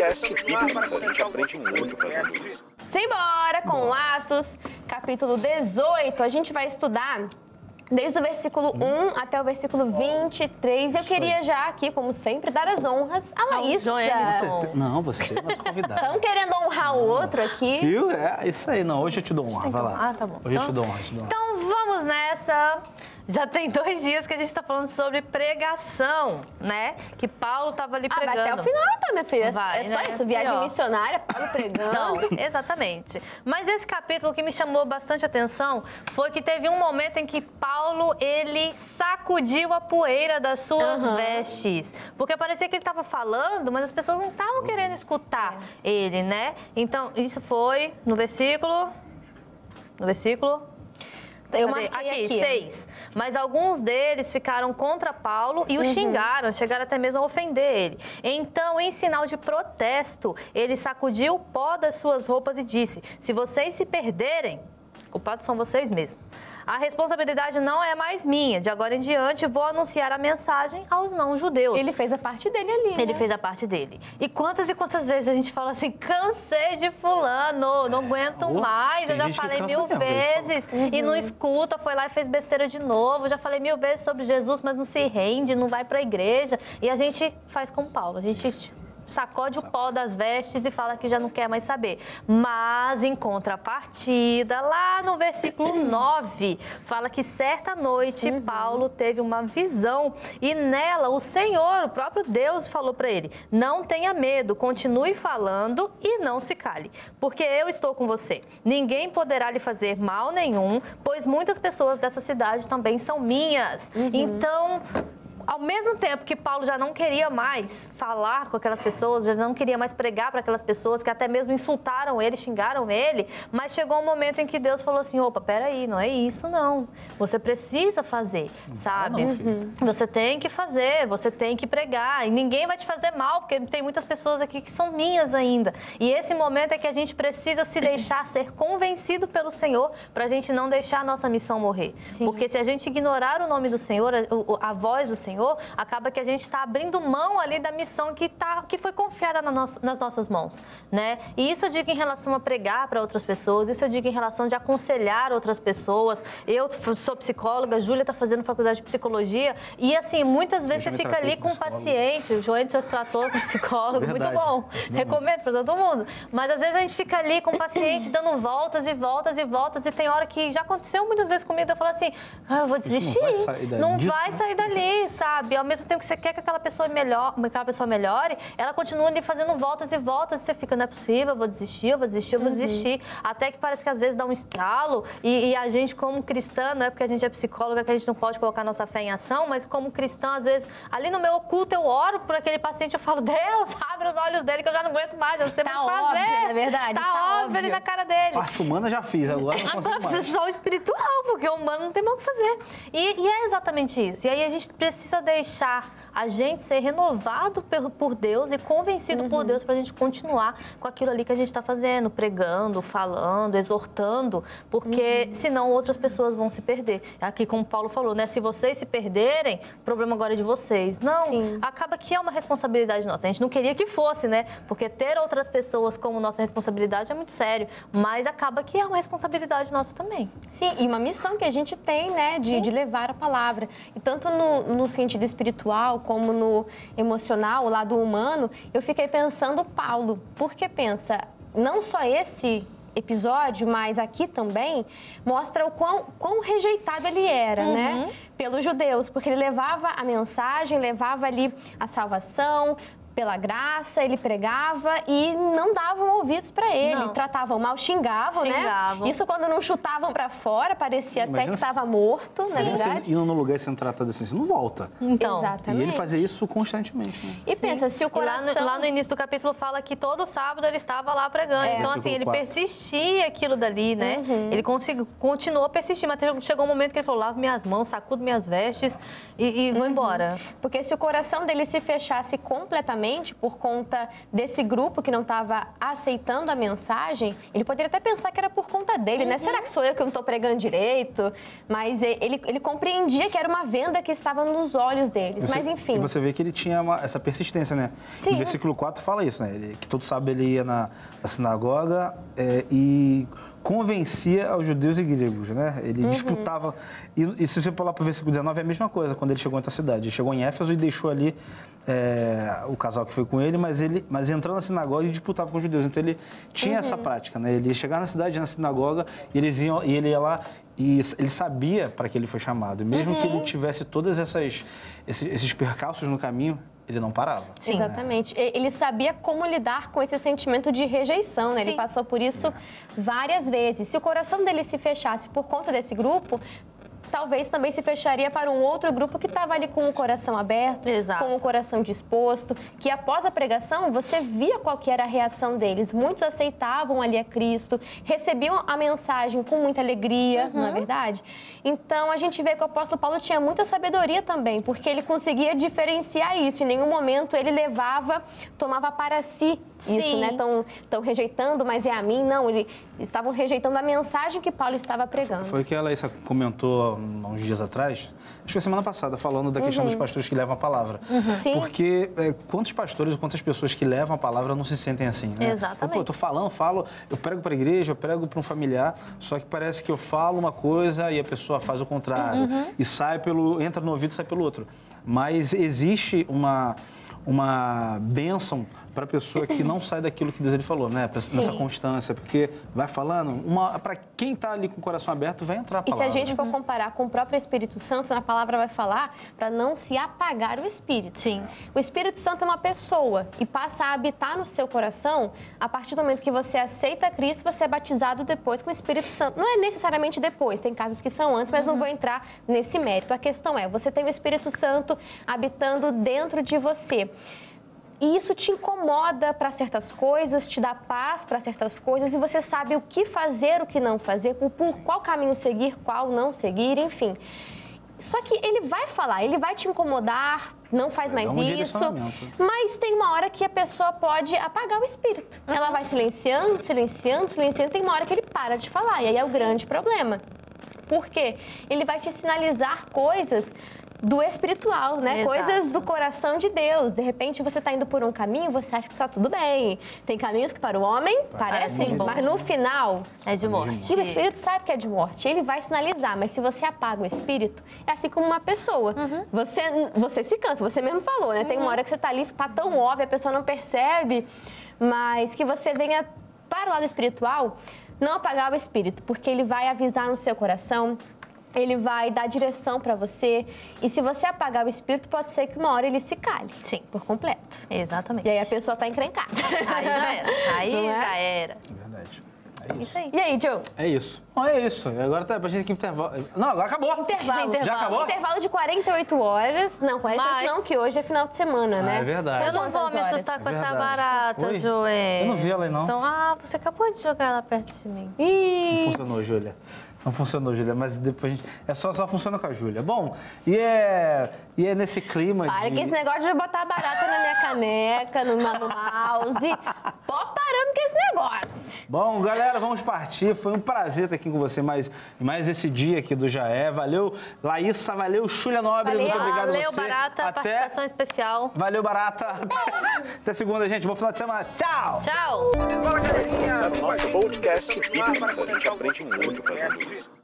podcast Bíblia, a gente aprende muito fazendo isso. Simbora com Atos, capítulo 18. A gente vai estudar desde o versículo 1 até o versículo 23. Eu queria já aqui, como sempre, dar as honras à Laísa. Não, você é nossa convidada. Estão querendo honrar o outro aqui. Viu? É isso aí. Não, hoje eu te dou honra. Vai lá. Ah, tá bom. Hoje eu te dou honra. Então vamos nessa. Já tem 2 dias que a gente está falando sobre pregação, né? Que Paulo estava ali pregando. Vai até o final, então, minha filha. Vai, é só né? isso, viagem missionária, Paulo pregando. Não, exatamente. Mas esse capítulo que me chamou bastante atenção foi que teve um momento em que Paulo, ele sacudiu a poeira das suas vestes. Porque parecia que ele estava falando, mas as pessoas não estavam querendo escutar ele, né? Então, isso foi no versículo... Eu marquei aqui, 6. Mas alguns deles ficaram contra Paulo e o xingaram, chegaram até mesmo a ofender ele. Então, em sinal de protesto, ele sacudiu o pó das suas roupas e disse: se vocês se perderem, culpados são vocês mesmos. A responsabilidade não é mais minha. De agora em diante, vou anunciar a mensagem aos não-judeus. Ele fez a parte dele ali, Ele fez a parte dele. E quantas vezes a gente fala assim, cansei de fulano, não aguento mais, eu já falei 1000 vezes e não escuta, foi lá e fez besteira de novo, já falei 1000 vezes sobre Jesus, mas não se rende, não vai para a igreja. E a gente faz como Paulo, a gente sacode o pó das vestes e fala que já não quer mais saber. Mas, em contrapartida, lá no versículo 9, fala que certa noite Paulo teve uma visão e nela o Senhor, o próprio Deus, falou para ele: não tenha medo, continue falando e não se cale, porque eu estou com você. Ninguém poderá lhe fazer mal nenhum, pois muitas pessoas dessa cidade também são minhas. Então, ao mesmo tempo que Paulo já não queria mais falar com aquelas pessoas, já não queria mais pregar para aquelas pessoas que até mesmo insultaram ele, xingaram ele, mas chegou um momento em que Deus falou assim: opa, peraí, não é isso não, você precisa fazer, sabe? Você tem que fazer, você tem que pregar, e ninguém vai te fazer mal, porque tem muitas pessoas aqui que são minhas ainda, e esse momento é que a gente precisa se deixar ser convencido pelo Senhor, para a gente não deixar a nossa missão morrer, porque se a gente ignorar o nome do Senhor, a voz do Senhor, acaba que a gente está abrindo mão ali da missão que foi confiada nas nossas mãos, né? E isso eu digo em relação a pregar para outras pessoas, isso eu digo em relação de aconselhar outras pessoas. Eu sou psicóloga, a Júlia está fazendo faculdade de psicologia e, assim, muitas vezes você fica ali com um paciente, o João se tratou com psicólogo, muito bom, recomendo para todo mundo. Mas, às vezes, a gente fica ali com o paciente dando voltas e voltas e voltas e tem hora que já aconteceu muitas vezes comigo, eu falo assim: eu vou desistir, não vai sair dali, sabe? Ao mesmo tempo que você quer que aquela pessoa melhore, ela continua ali fazendo voltas e voltas e você fica: não é possível, eu vou desistir, até que parece que às vezes dá um estralo e a gente, como cristã, não é porque a gente é psicóloga que a gente não pode colocar nossa fé em ação, mas como cristã, às vezes, ali no meu oculto eu oro por aquele paciente, eu falo: Deus, abre os olhos dele que eu já não aguento mais, eu não sei mais o que fazer. Óbvio, é verdade, tá óbvio ali na cara dele. Parte humana já fiz, agora não consigo mais. Precisa só o espiritual, porque o humano não tem mais o que fazer. E é exatamente isso. E aí a gente precisa deixar a gente ser renovado por Deus e convencido por Deus para a gente continuar com aquilo ali que a gente está fazendo, pregando, falando, exortando, porque senão outras pessoas vão se perder. Aqui, como Paulo falou, né? Se vocês se perderem, o problema agora é de vocês. Não, acaba que é uma responsabilidade nossa. A gente não queria que fosse, né? Porque ter outras pessoas como nossa responsabilidade é muito sério, mas acaba que é uma responsabilidade nossa também. Sim, e uma missão que a gente tem, né, de levar a palavra. E tanto no sentido espiritual como no emocional, o lado humano, eu fiquei pensando Paulo, porque pensa, não só esse episódio, mas aqui também mostra o quão rejeitado ele era, né, pelos judeus, porque ele levava a mensagem, levava ali a salvação, pela graça, ele pregava e não davam ouvidos para ele. Não. Tratavam mal, xingavam, né? Isso quando não chutavam para fora, parecia até que estava morto, na verdade. Você indo no lugar e sendo tratado assim, você não volta. Então, exatamente. E ele fazia isso constantemente, né? E pensa, se o coração... Lá no início do capítulo fala que todo sábado ele estava lá pregando. Então, assim, ele persistia aquilo dali, né? Ele continuou a persistir, mas chegou um momento que ele falou: lavo minhas mãos, sacudo minhas vestes e vou embora. Porque se o coração dele se fechasse completamente, justamente por conta desse grupo que não estava aceitando a mensagem, ele poderia até pensar que era por conta dele, né? Será que sou eu que não estou pregando direito? Mas ele compreendia que era uma venda que estava nos olhos deles. Mas enfim. E você vê que ele tinha essa persistência, né? Sim. No versículo 4 fala isso, né? Que todo sábado ele ia na sinagoga e convencia aos judeus e gregos, né? Ele disputava. E se você pular para o versículo 19, é a mesma coisa quando ele chegou em outra cidade. Ele chegou em Éfeso e deixou ali o casal que foi com ele, mas entrando na sinagoga, ele disputava com os judeus. Então ele tinha essa prática, né? Ele chegava na cidade, na sinagoga, e ele ia lá e ele sabia para que ele foi chamado. Mesmo que ele tivesse todos esses percalços no caminho, ele não parava. Sim. Exatamente. Ele sabia como lidar com esse sentimento de rejeição, né? Ele passou por isso várias vezes. Se o coração dele se fechasse por conta desse grupo, talvez também se fecharia para um outro grupo que estava ali com o coração aberto, com o coração disposto, que após a pregação você via qual que era a reação deles. Muitos aceitavam ali a Cristo, recebiam a mensagem com muita alegria, não é verdade? Então a gente vê que o apóstolo Paulo tinha muita sabedoria também, porque ele conseguia diferenciar isso. Em nenhum momento ele tomava para si isso, né? Estão rejeitando, mas é a mim. Não, eles estavam rejeitando a mensagem que Paulo estava pregando. Foi o que a Laísa comentou há uns dias atrás, acho que foi semana passada, falando da questão dos pastores que levam a palavra. Sim. Porque quantos pastores, quantas pessoas que levam a palavra não se sentem assim, né? Exatamente. Eu tô falo, eu prego para a igreja, eu prego para um familiar, só que parece que eu falo uma coisa e a pessoa faz o contrário. E entra no ouvido e sai pelo outro. Mas existe uma bênção para a pessoa que não sai daquilo que Deus ele falou, né? Nessa constância, porque vai falando, para quem está ali com o coração aberto, vai entrar a palavra. E se a gente for comparar com o próprio Espírito Santo, na palavra vai falar para não se apagar o Espírito. Sim. O Espírito Santo é uma pessoa e passa a habitar no seu coração a partir do momento que você aceita Cristo, você é batizado depois com o Espírito Santo. Não é necessariamente depois, tem casos que são antes, mas não vou entrar nesse mérito. A questão é, você tem o Espírito Santo habitando dentro de você. E isso te incomoda para certas coisas, te dá paz para certas coisas e você sabe o que fazer, o que não fazer, por qual caminho seguir, qual não seguir, enfim. Só que ele vai falar, ele vai te incomodar, não faz mais isso, mas tem uma hora que a pessoa pode apagar o espírito. Ela vai silenciando, tem uma hora que ele para de falar e aí é o grande problema. Por quê? Ele vai te sinalizar coisas do espiritual, né? Exato. Coisas do coração de Deus. De repente, você está indo por um caminho, você acha que está tudo bem. Tem caminhos que para o homem parecem bons, mas no final é de morte. E o Espírito sabe que é de morte. Ele vai sinalizar, mas se você apaga o Espírito, é assim como uma pessoa. Você se cansa, você mesmo falou, né? Tem uma hora que você está ali, está tão óbvio, a pessoa não percebe, mas que você venha para o lado espiritual, não apagar o Espírito, porque ele vai avisar no seu coração, ele vai dar direção para você. E se você apagar o espírito, pode ser que uma hora ele se cale. Sim. Por completo. Exatamente. E aí a pessoa tá encrencada. Aí já era. Aí já era. É verdade. É isso aí. E aí, Joe? É isso. Bom, é isso. Agora tá pra gente aqui intervalo. Não, agora acabou. Intervalo. Já acabou? Intervalo de 48 horas. Não, 48 não, que hoje é final de semana, né? É verdade. Eu não vou me assustar com essa barata, Oi? Joé. Eu não vi ela aí, não. Você acabou de jogar ela perto de mim. Não funcionou, Júlia. Não funcionou, Júlia, mas depois a gente... só funciona com a Júlia. Bom, e é nesse clima Para que esse negócio de botar barata na minha caneca, no mouse. Pode parando com esse negócio. Bom, galera, vamos partir. Foi um prazer estar aqui com você mais esse dia aqui do Jaé. Valeu, Laísa, valeu, Júlia Nobre. Muito obrigado a você. Valeu, Barata, participação especial. Valeu, Barata. Até segunda, gente. Bom final de semana. Tchau. Tchau. Nosso podcast Bíblia, a gente aprende muito fazendo isso.